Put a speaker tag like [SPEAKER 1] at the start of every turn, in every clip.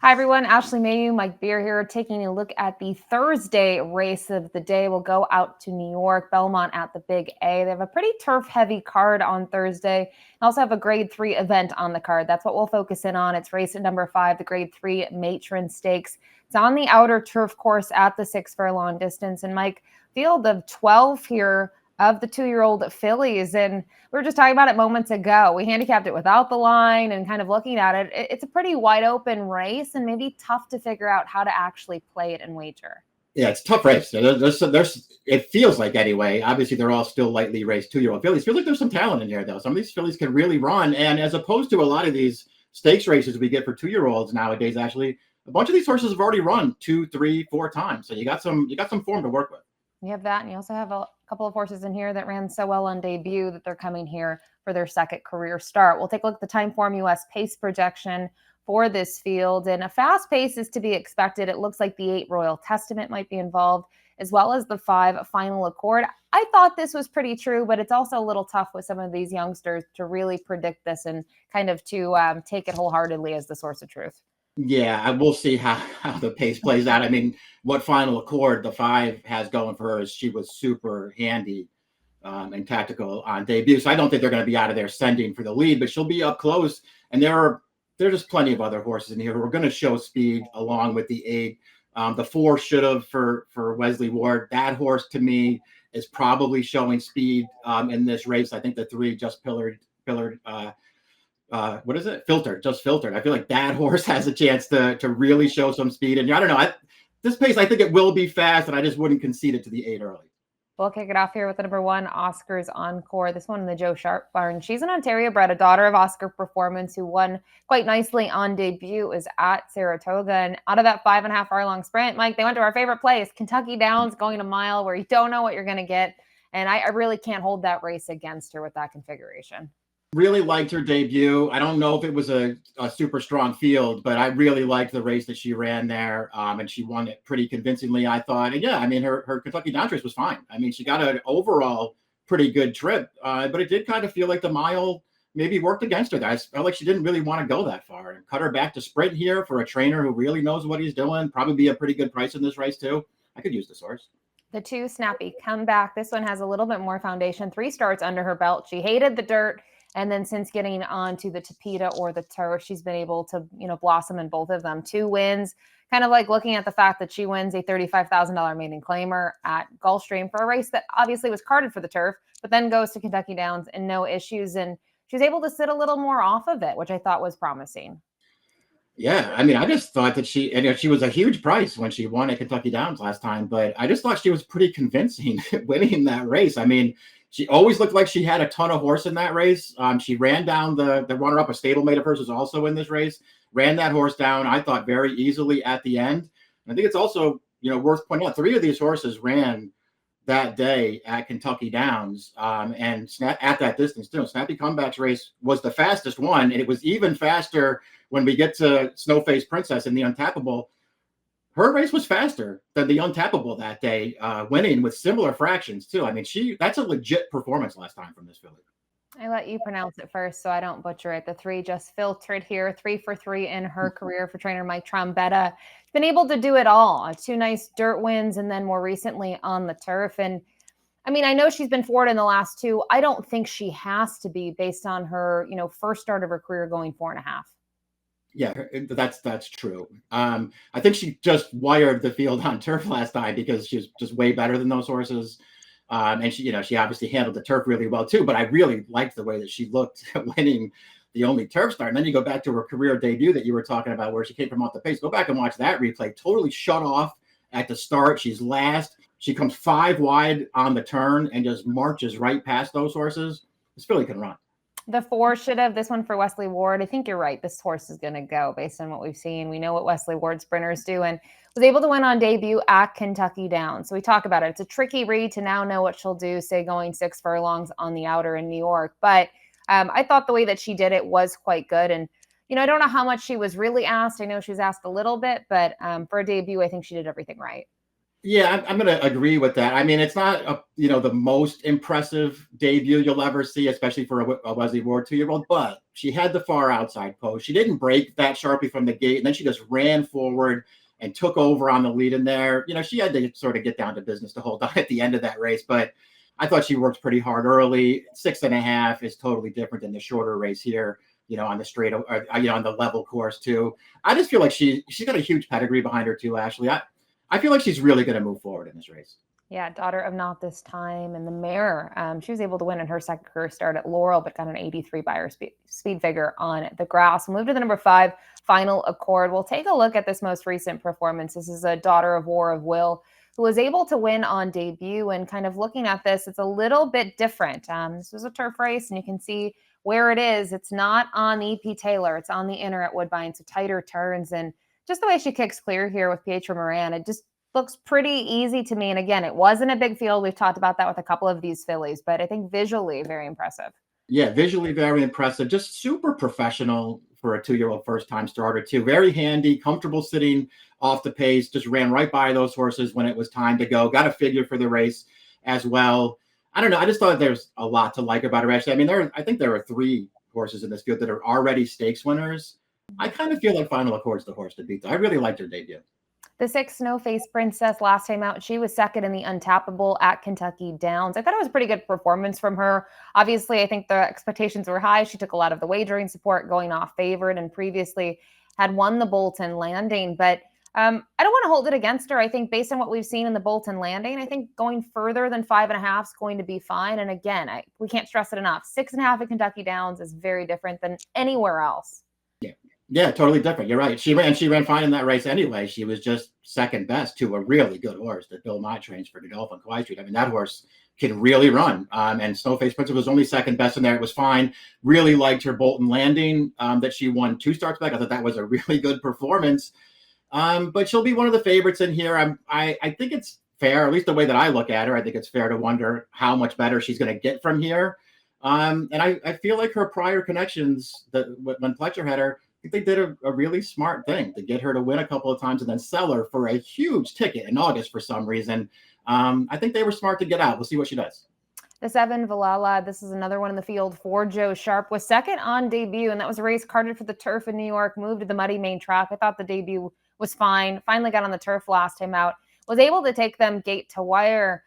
[SPEAKER 1] Hi, everyone. Ashley Mailloux, Mike Beer here, taking a look at the Thursday race of the day. We'll go out to New York, Belmont at the Big A. They have a pretty turf-heavy card on Thursday. They also have a Grade 3 event on the card. That's what we'll focus in on. It's race number 5, the Grade 3 Matron Stakes. It's on the outer turf course at the 6 furlong distance. And Mike, field of 12 here of the 2-year-old fillies. And we were just talking about it moments ago. We handicapped it without the line and kind of looking at it. It's a pretty wide open race and maybe tough to figure out how to actually play it and wager.
[SPEAKER 2] Yeah, it's a tough race. It feels like anyway. Obviously, they're all still lightly raced 2-year-old fillies. Feels like there's some talent in here, though. Some of these fillies can really run. And as opposed to a lot of these stakes races we get for 2-year-olds nowadays, actually, a bunch of these horses have already run 2, 3, 4 times. So you got some form to work with.
[SPEAKER 1] You have that, and you also have a couple of horses in here that ran so well on debut that they're coming here for their second career start. We'll take a look at the Time Form US pace projection for this field, and a fast pace is to be expected. It looks like the 8 Royal Testament might be involved, as well as the 5 Final Accord. I thought this was pretty true, but it's also a little tough with some of these youngsters to really predict this and kind of to take it wholeheartedly as the source of truth.
[SPEAKER 2] Yeah, we'll see how the pace plays out. I mean, what Final Accord the 5 has going for her is she was super handy and tactical on debut. So I don't think they're going to be out of there sending for the lead, but she'll be up close. And there's just plenty of other horses in here who are going to show speed along with the 8. The 4 should have for Wesley Ward. That horse to me is probably showing speed in this race. I think the 3 just pillared. What is it? Just filtered. I feel like that horse has a chance to really show some speed. And I don't know. This pace, I think it will be fast, and I just wouldn't concede it to the 8 early.
[SPEAKER 1] We'll kick it off here with the number 1, Oscar's Encore. This one in the Joe Sharp barn. She's an Ontario bred, a daughter of Oscar Performance, who won quite nicely on debut, is at Saratoga. And out of that 5.5 hour long sprint, Mike, they went to our favorite place, Kentucky Downs, going a mile where you don't know what you're going to get. And I really can't hold that race against her with that configuration.
[SPEAKER 2] Really liked her debut. I don't know if it was a super strong field, but I really liked the race that she ran there. And she won it pretty convincingly, I thought. And yeah, I mean, her Kentucky Downs race was fine. I mean, she got an overall pretty good trip, but it did kind of feel like the mile maybe worked against her. I felt like she didn't really want to go that far, and cut her back to sprint here for a trainer who really knows what he's doing. Probably be a pretty good price in this race too. I could use the source.
[SPEAKER 1] The 2, Snappy Comeback. This one has a little bit more foundation. 3 starts under her belt. She hated the dirt. And then since getting onto the Tapeta or the turf, she's been able to, blossom in both of them. 2 wins, kind of like looking at the fact that she wins a $35,000 maiden claimer at Gulfstream for a race that obviously was carded for the turf, but then goes to Kentucky Downs and no issues. And she was able to sit a little more off of it, which I thought was promising.
[SPEAKER 2] Yeah, I mean, I just thought that she was a huge price when she won at Kentucky Downs last time, but I just thought she was pretty convincing winning that race. I mean, she always looked like she had a ton of horse in that race. She ran down the runner-up, a stablemate of hers was also in this race, ran that horse down, I thought, very easily at the end. And I think it's also, worth pointing out, 3 of these horses ran that day at Kentucky Downs and at that distance too. Snappy Comeback's race was the fastest one, and it was even faster when we get to Snowface Princess and the Untappable. Her race was faster than the Untappable that day, winning with similar fractions too. I mean, that's a legit performance last time from this filly.
[SPEAKER 1] I let you pronounce it first so I don't butcher it. The 3 just filtered here, 3 for 3 in her career for trainer Mike Trombetta. She's been able to do it all. 2 nice dirt wins and then more recently on the turf. And I mean, I know she's been forward in the last 2. I don't think she has to be based on her, first start of her career going 4.5.
[SPEAKER 2] Yeah, that's true. I think she just wired the field on turf last time because she was just way better than those horses. And she obviously handled the turf really well too, but I really liked the way that she looked winning the only turf start. And then you go back to her career debut that you were talking about where she came from off the pace. Go back and watch that replay. Totally shut off at the start. She's last. She comes 5 wide on the turn and just marches right past those horses. This filly can run.
[SPEAKER 1] The 4 should have. This one for Wesley Ward. I think you're right. This horse is going to go based on what we've seen. We know what Wesley Ward sprinters do, and was able to win on debut at Kentucky Downs. So we talk about it. It's a tricky read to now know what she'll do, say going 6 furlongs on the outer in New York. But I thought the way that she did it was quite good. And, I don't know how much she was really asked. I know she was asked a little bit, but for a debut, I think she did everything right.
[SPEAKER 2] Yeah, I'm going to agree with that. I mean, it's not the most impressive debut you'll ever see, especially for a Wesley Ward 2-year-old. But she had the far outside post. She didn't break that sharply from the gate, and then she just ran forward and took over on the lead in there. She had to sort of get down to business to hold on at the end of that race. But I thought she worked pretty hard early. 6.5 is totally different than the shorter race here. On the straight, or, on the level course too. I just feel like she's got a huge pedigree behind her too, Ashley. I feel like she's really going to move forward in this race.
[SPEAKER 1] Yeah, daughter of Not This Time and the mare. She was able to win in her second career start at Laurel, but got an 83 by her speed figure on the grass. We'll move to the number 5, Final Accord. We'll take a look at this most recent performance. This is a daughter of War of Will who was able to win on debut. And kind of looking at this, it's a little bit different. This was a turf race, and you can see where it is. It's not on EP Taylor. It's on the inner at Woodbine, so tighter turns. And just the way she kicks clear here with Pietro Moran, it just looks pretty easy to me. And again, it wasn't a big field. We've talked about that with a couple of these fillies, but I think visually very impressive.
[SPEAKER 2] Yeah, visually very impressive. Just super professional for a 2-year-old first-time starter too. Very handy, comfortable sitting off the pace. Just ran right by those horses when it was time to go. Got a figure for the race as well. I don't know. I just thought there's a lot to like about her. Actually, I mean, I think there are 3 horses in this field that are already stakes winners. I kind of feel like Final Accord's the horse to beat, though. I really liked her debut.
[SPEAKER 1] The 6, Snowface Princess, last time out, she was second in the Untappable at Kentucky Downs. I thought it was a pretty good performance from her. Obviously, I think the expectations were high. She took a lot of the wagering support going off favored and previously had won the Bolton Landing. But I don't want to hold it against her. I think based on what we've seen in the Bolton Landing, I think going further than 5.5 is going to be fine. And again, we can't stress it enough. 6.5 at Kentucky Downs is very different than anywhere else.
[SPEAKER 2] Yeah, totally different. You're right. She ran fine in that race anyway. She was just second best to a really good horse that Belmont trains for Godolphin Kauai Street. I mean, that horse can really run. And Snowface Princess was only second best in there. It was fine. Really liked her Bolton Landing that she won 2 starts back. I thought that was a really good performance. But she'll be one of the favorites in here. I think it's fair, at least the way that I look at her. I think it's fair to wonder how much better she's going to get from here. And I feel like her prior connections when Fletcher had her, I think they did a really smart thing to get her to win a couple of times and then sell her for a huge ticket in August for some reason. I think they were smart to get out. We'll see what she does.
[SPEAKER 1] The 7, Valhalla, this is another one in the field for Joe Sharp, was second on debut, and that was a race carted for the turf in New York, moved to the muddy main track. I thought the debut was fine. Finally got on the turf last time out. Was able to take them gate to wire.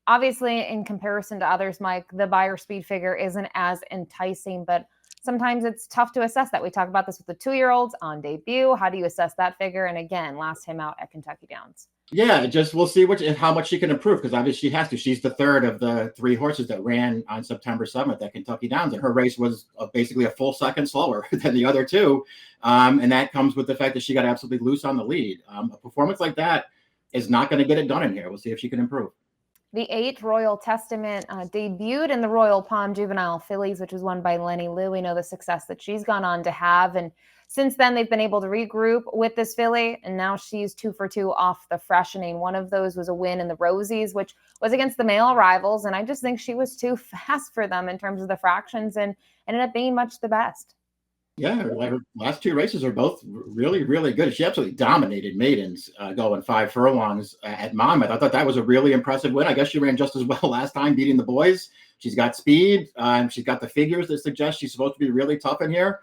[SPEAKER 1] Obviously, in comparison to others, Mike, the buyer speed figure isn't as enticing, but sometimes it's tough to assess that. We talk about this with the 2-year-olds on debut. How do you assess that figure? And again, last time out at Kentucky Downs.
[SPEAKER 2] Yeah, we'll see how much she can improve, because obviously she has to. She's the 3rd of the 3 horses that ran on September 7th at Kentucky Downs, and her race was basically a full second slower than the other 2. And that comes with the fact that she got absolutely loose on the lead. A performance like that is not going to get it done in here. We'll see if she can improve.
[SPEAKER 1] The 8, Royal Testament, debuted in the Royal Palm Juvenile Fillies, which was won by Lenny Liu. We know the success that she's gone on to have. And since then, they've been able to regroup with this filly. And now she's 2 for 2 off the freshening. One of those was a win in the Rosies, which was against the male rivals. And I just think she was too fast for them in terms of the fractions and ended up being much the best.
[SPEAKER 2] Yeah, her last 2 races are both really, really good. She absolutely dominated maidens going 5 furlongs at Monmouth. I thought that was a really impressive win. I guess she ran just as well last time, beating the boys. She's got speed. She's got the figures that suggest she's supposed to be really tough in here.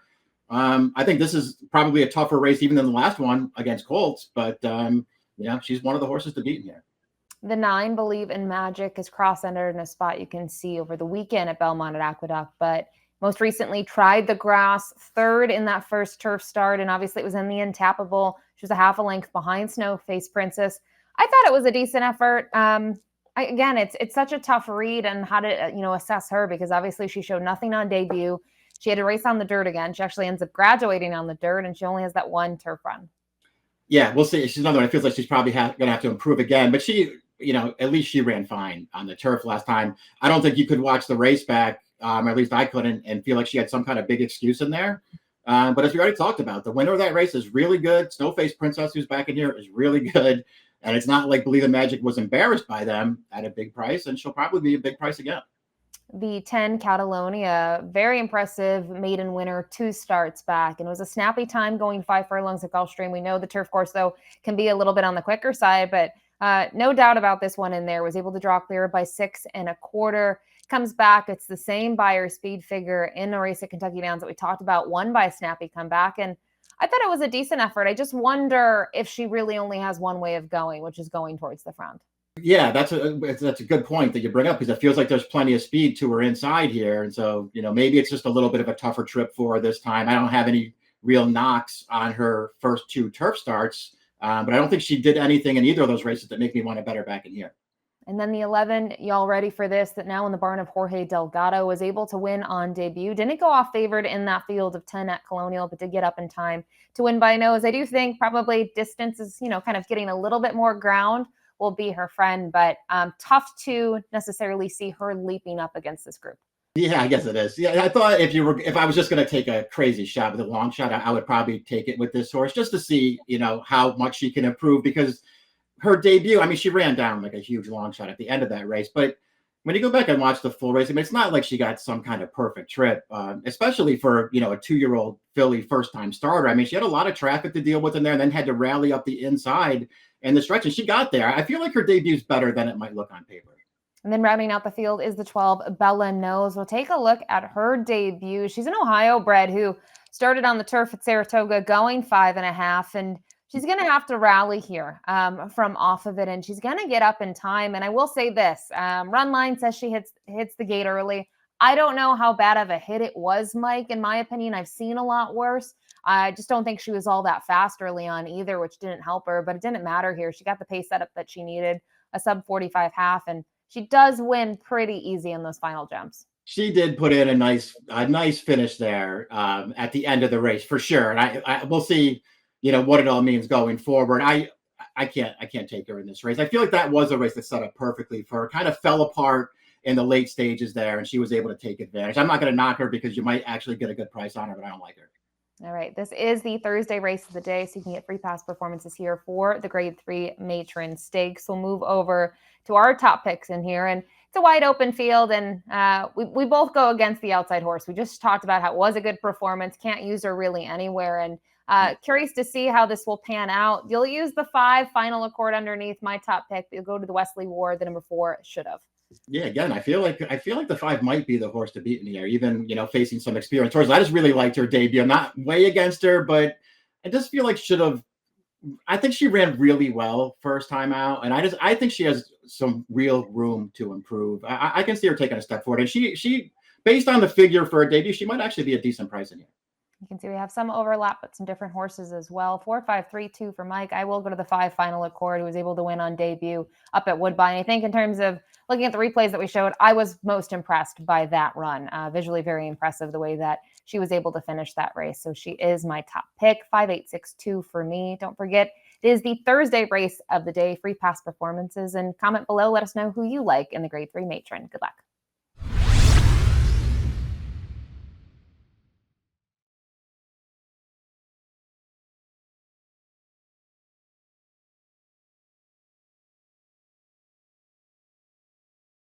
[SPEAKER 2] I think this is probably a tougher race even than the last one against Colts, but she's one of the horses to beat in here.
[SPEAKER 1] The 9, Believe in Magic, is cross-entered in a spot you can see over the weekend at Belmont at Aqueduct, but most recently tried the grass, 3rd in that first turf start, and obviously it was in the Untappable. She was a half a length behind Snowface Princess. I thought it was a decent effort. Again, it's such a tough read on how to assess her, because obviously she showed nothing on debut. She had to race on the dirt again. She actually ends up graduating on the dirt, and she only has that 1 turf run.
[SPEAKER 2] Yeah, we'll see. She's another one. It feels like she's probably going to have to improve again, but she, at least she ran fine on the turf last time. I don't think you could watch the race back. Or at least I couldn't, and feel like she had some kind of big excuse in there. But as we already talked about, the winner of that race is really good. Snowface Princess, who's back in here, is really good. And it's not like Believe in Magic was embarrassed by them at a big price, and she'll probably be a big price again.
[SPEAKER 1] The 10, Catalonia, very impressive maiden winner, 2 starts back, and it was a snappy time going 5 furlongs at Gulfstream. We know the turf course, though, can be a little bit on the quicker side, but No doubt about this one in there. Was able to draw clear by 6 1/4. Comes back. It's the same Beyer speed figure in a race at Kentucky Downs that we talked about, won by a snappy comeback. And I thought it was a decent effort. I just wonder if she really only has one way of going, which is going towards the front.
[SPEAKER 2] Yeah, that's a good point that you bring up, because it feels like there's plenty of speed to her inside here. And so, maybe it's just a little bit of a tougher trip for her this time. I don't have any real knocks on her first 2 turf starts, but I don't think she did anything in either of those races that make me want to bet her back in here.
[SPEAKER 1] And then the 11, y'all ready for this? That now in the barn of Jorge Delgado was able to win on debut. Didn't go off favored in that field of 10 at Colonial, but did get up in time to win by nose. I do think probably distance is, kind of getting a little bit more ground will be her friend, but tough to necessarily see her leaping up against this group.
[SPEAKER 2] Yeah, I guess it is. Yeah, I thought if I was just going to take a crazy shot with a long shot, I would probably take it with this horse just to see, how much she can improve, because her debut, I mean, she ran down like a huge long shot at the end of that race. But when you go back and watch the full race, I mean, it's not like she got some kind of perfect trip, especially for, a 2-year-old filly first-time starter. I mean, she had a lot of traffic to deal with in there, and then had to rally up the inside and the stretch, and she got there. I feel like her debut is better than it might look on paper.
[SPEAKER 1] And then rounding out the field is the 12, Bella Knows. We'll take a look at her debut. She's an Ohio bred who started on the turf at Saratoga going 5 1/2, and she's going to have to rally here from off of it, and she's going to get up in time. And I will say this, run line says she hits the gate early. I don't know how bad of a hit it was, Mike. In my opinion, I've seen a lot worse. I just don't think she was all that fast early on either, which didn't help her, but it didn't matter here. She got the pace setup that she needed, a sub 45 half, and she does win pretty easy in those final jumps.
[SPEAKER 2] She did put in a nice finish there at the end of the race for sure. And I we'll see, what it all means going forward. I can't take her in this race. I feel like that was a race that set up perfectly for her. Kind of fell apart in the late stages there, and she was able to take advantage. I'm not going to knock her because you might actually get a good price on her, but I don't like her.
[SPEAKER 1] All right, this is the Thursday race of the day, so you can get free pass performances here for the Grade 3 Matron Stakes. We'll move over to our top picks in here, and it's a wide open field, and we both go against the outside horse. We just talked about how it was a good performance, can't use her really anywhere, and curious to see how this will pan out. You'll use the 5 Final Accord underneath my top pick. You'll go to the Wesley Ward, the number 4 Should Have.
[SPEAKER 2] Yeah, again, I feel like the 5 might be the horse to beat in here, even facing some experienced horses. I just really liked her debut. I'm not way against her, but I just feel like Should Have. I think she ran really well first time out, and I think she has some real room to improve. I can see her taking a step forward, and she based on the figure for her debut, she might actually be a decent price in here.
[SPEAKER 1] You can see we have some overlap, but some different horses as well. 4, 5, 3, 2 for Mike. I will go to the 5 Final Accord, who was able to win on debut up at Woodbine. I think in terms of looking at the replays that we showed, I was most impressed by that run. Visually very impressive the way that she was able to finish that race. So she is my top pick, 5, 8, 6, 2 for me. Don't forget, it is the Thursday race of the day. Free pass performances, and comment below. Let us know who you like in the Grade 3 Matron. Good luck.